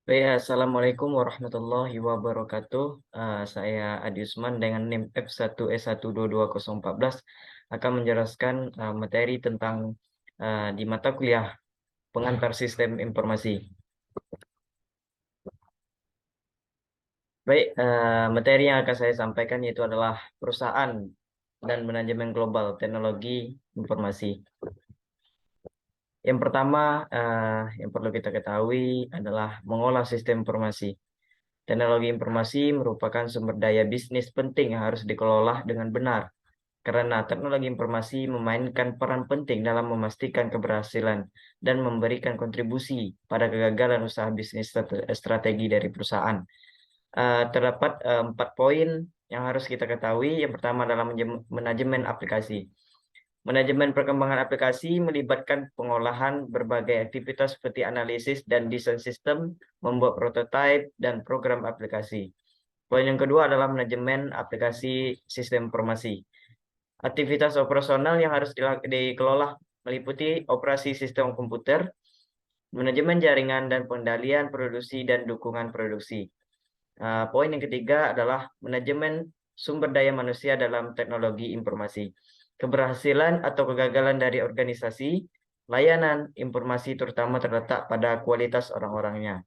Baik, Assalamualaikum warahmatullahi wabarakatuh. Saya Adi Usman dengan NIM F1E1220014 akan menjelaskan materi tentang di mata kuliah pengantar sistem informasi. Baik, materi yang akan saya sampaikan yaitu adalah perusahaan dan manajemen global teknologi informasi. Yang pertama, yang perlu kita ketahui adalah mengolah sistem informasi. Teknologi informasi merupakan sumber daya bisnis penting yang harus dikelola dengan benar, karena teknologi informasi memainkan peran penting dalam memastikan keberhasilan dan memberikan kontribusi pada kegagalan usaha bisnis strategi dari perusahaan. Terdapat 4 poin yang harus kita ketahui. Yang pertama adalah manajemen aplikasi. Manajemen perkembangan aplikasi melibatkan pengolahan berbagai aktivitas seperti analisis dan desain sistem, membuat prototipe, dan program aplikasi. Poin yang kedua adalah manajemen aplikasi sistem informasi. Aktivitas operasional yang harus dikelola meliputi operasi sistem komputer, manajemen jaringan dan pengendalian produksi dan dukungan produksi. Poin yang ketiga adalah manajemen sumber daya manusia dalam teknologi informasi. Keberhasilan atau kegagalan dari organisasi, layanan informasi terutama terletak pada kualitas orang-orangnya.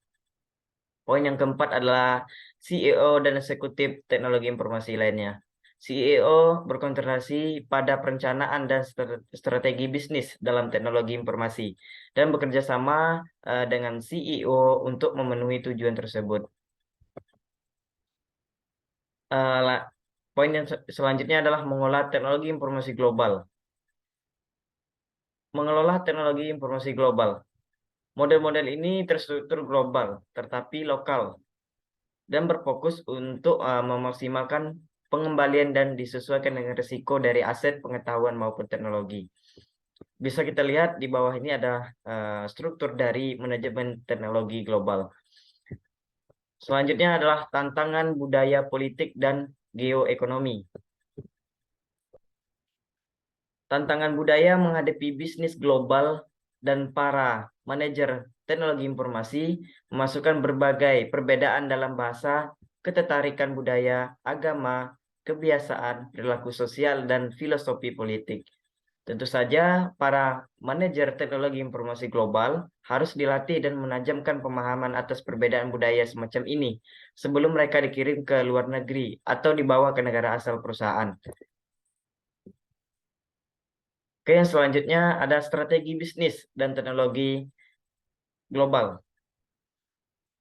Poin yang keempat adalah CEO dan eksekutif teknologi informasi lainnya. CEO berkonsentrasi pada perencanaan dan strategi bisnis dalam teknologi informasi dan bekerja sama dengan CEO untuk memenuhi tujuan tersebut. Poin yang selanjutnya adalah mengolah teknologi informasi global. Mengelola teknologi informasi global. Model-model ini terstruktur global, tetapi lokal, dan berfokus untuk memaksimalkan pengembalian dan disesuaikan dengan risiko dari aset pengetahuan maupun teknologi. Bisa kita lihat di bawah ini ada struktur dari manajemen teknologi global. Selanjutnya adalah tantangan budaya politik dan geoekonomi. Tantangan budaya menghadapi bisnis global dan para manajer teknologi informasi memasukkan berbagai perbedaan dalam bahasa, ketertarikan budaya, agama, kebiasaan, perilaku sosial, dan filosofi politik. Tentu saja, para manajer teknologi informasi global harus dilatih dan menajamkan pemahaman atas perbedaan budaya semacam ini sebelum mereka dikirim ke luar negeri atau dibawa ke negara asal perusahaan. Oke, yang selanjutnya ada strategi bisnis dan teknologi global.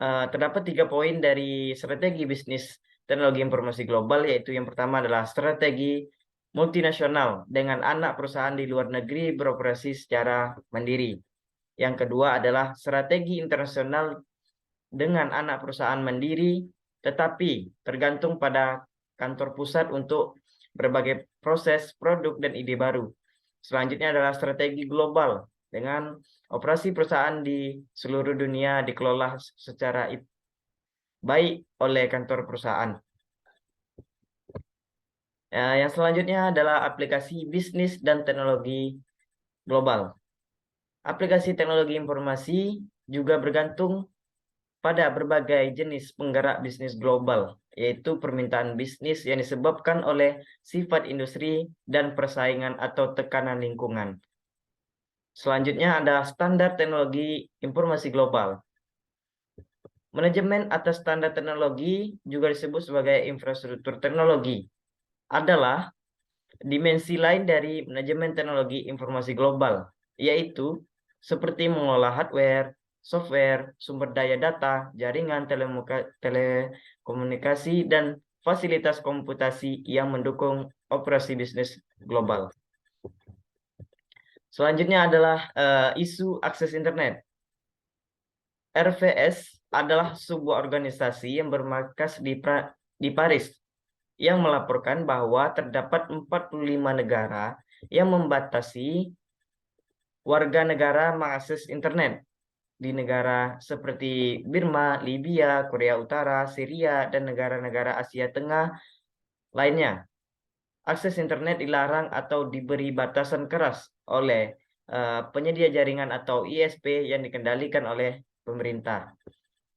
Terdapat 3 poin dari strategi bisnis teknologi informasi global, yaitu yang pertama adalah strategi multinasional dengan anak perusahaan di luar negeri beroperasi secara mandiri. Yang kedua adalah strategi internasional dengan anak perusahaan mandiri, tetapi tergantung pada kantor pusat untuk berbagai proses, produk, dan ide baru. Selanjutnya adalah strategi global dengan operasi perusahaan di seluruh dunia dikelola secara baik oleh kantor perusahaan. Yang selanjutnya adalah aplikasi bisnis dan teknologi global. Aplikasi teknologi informasi juga bergantung pada berbagai jenis penggerak bisnis global, yaitu permintaan bisnis yang disebabkan oleh sifat industri dan persaingan atau tekanan lingkungan. Selanjutnya ada standar teknologi informasi global. Manajemen atas standar teknologi juga disebut sebagai infrastruktur teknologi. Adalah dimensi lain dari manajemen teknologi informasi global, yaitu seperti mengolah hardware, software, sumber daya data, jaringan telekomunikasi, dan fasilitas komputasi yang mendukung operasi bisnis global. Selanjutnya adalah isu akses internet. RVS adalah sebuah organisasi yang bermarkas di Paris yang melaporkan bahwa terdapat 45 negara yang membatasi warga negara mengakses internet di negara seperti Burma, Libya, Korea Utara, Syria, dan negara-negara Asia Tengah lainnya. Akses internet dilarang atau diberi batasan keras oleh penyedia jaringan atau ISP yang dikendalikan oleh pemerintah.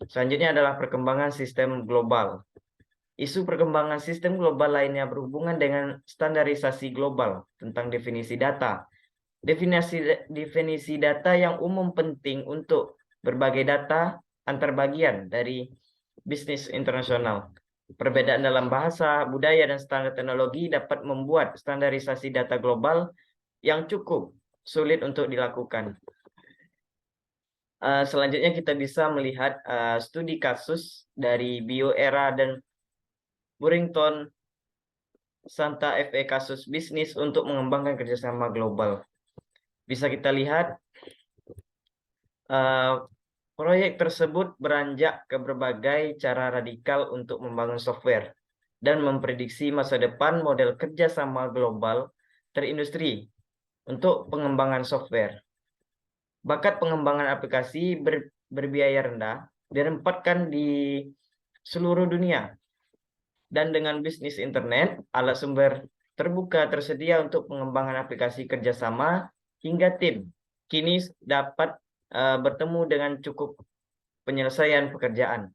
Selanjutnya adalah perkembangan sistem global. Isu perkembangan sistem global lainnya berhubungan dengan standarisasi global tentang definisi data. Definisi data yang umum penting untuk berbagai data antar bagian dari bisnis internasional. Perbedaan dalam bahasa, budaya, dan standar teknologi dapat membuat standarisasi data global yang cukup sulit untuk dilakukan. Selanjutnya kita bisa melihat studi kasus dari BioEra dan Burrington Santa FE kasus bisnis untuk mengembangkan kerjasama global. Bisa kita lihat proyek tersebut beranjak ke berbagai cara radikal untuk membangun software dan memprediksi masa depan model kerjasama global terindustri untuk pengembangan software. Bakat pengembangan aplikasi berbiaya rendah dirempatkan di seluruh dunia. Dan dengan bisnis internet, alat sumber terbuka tersedia untuk pengembangan aplikasi kerjasama hingga tim. Kini dapat bertemu dengan cukup penyelesaian pekerjaan.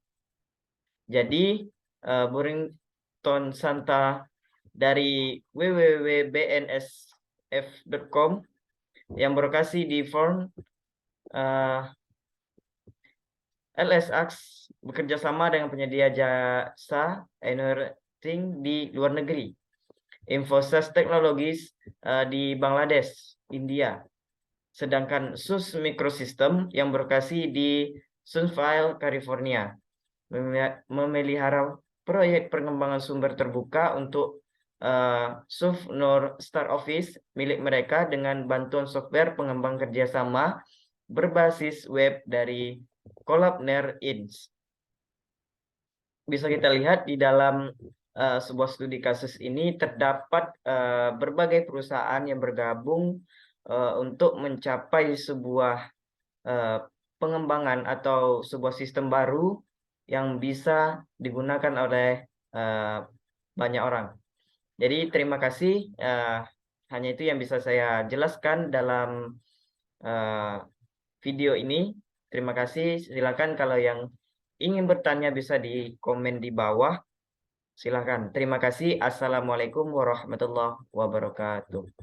Jadi, Burrington Santa dari www.bnsf.com yang berlokasi di Fort LSX bekerja sama dengan penyedia jasa e-learning di luar negeri. Infosys Technologies di Bangladesh, India. Sedangkan SUS Microsystem yang berlokasi di Sunnyvale, California, memelihara proyek pengembangan sumber terbuka untuk SUF North Star Office milik mereka dengan bantuan software pengembang kerjasama berbasis web dari Collabner Inc. Bisa kita lihat di dalam sebuah studi kasus ini terdapat berbagai perusahaan yang bergabung untuk mencapai sebuah pengembangan atau sebuah sistem baru yang bisa digunakan oleh banyak orang. Jadi terima kasih. Hanya itu yang bisa saya jelaskan dalam video ini. Terima kasih. Silakan kalau yang ingin bertanya bisa di komen di bawah. Silakan. Terima kasih. Assalamualaikum warahmatullahi wabarakatuh.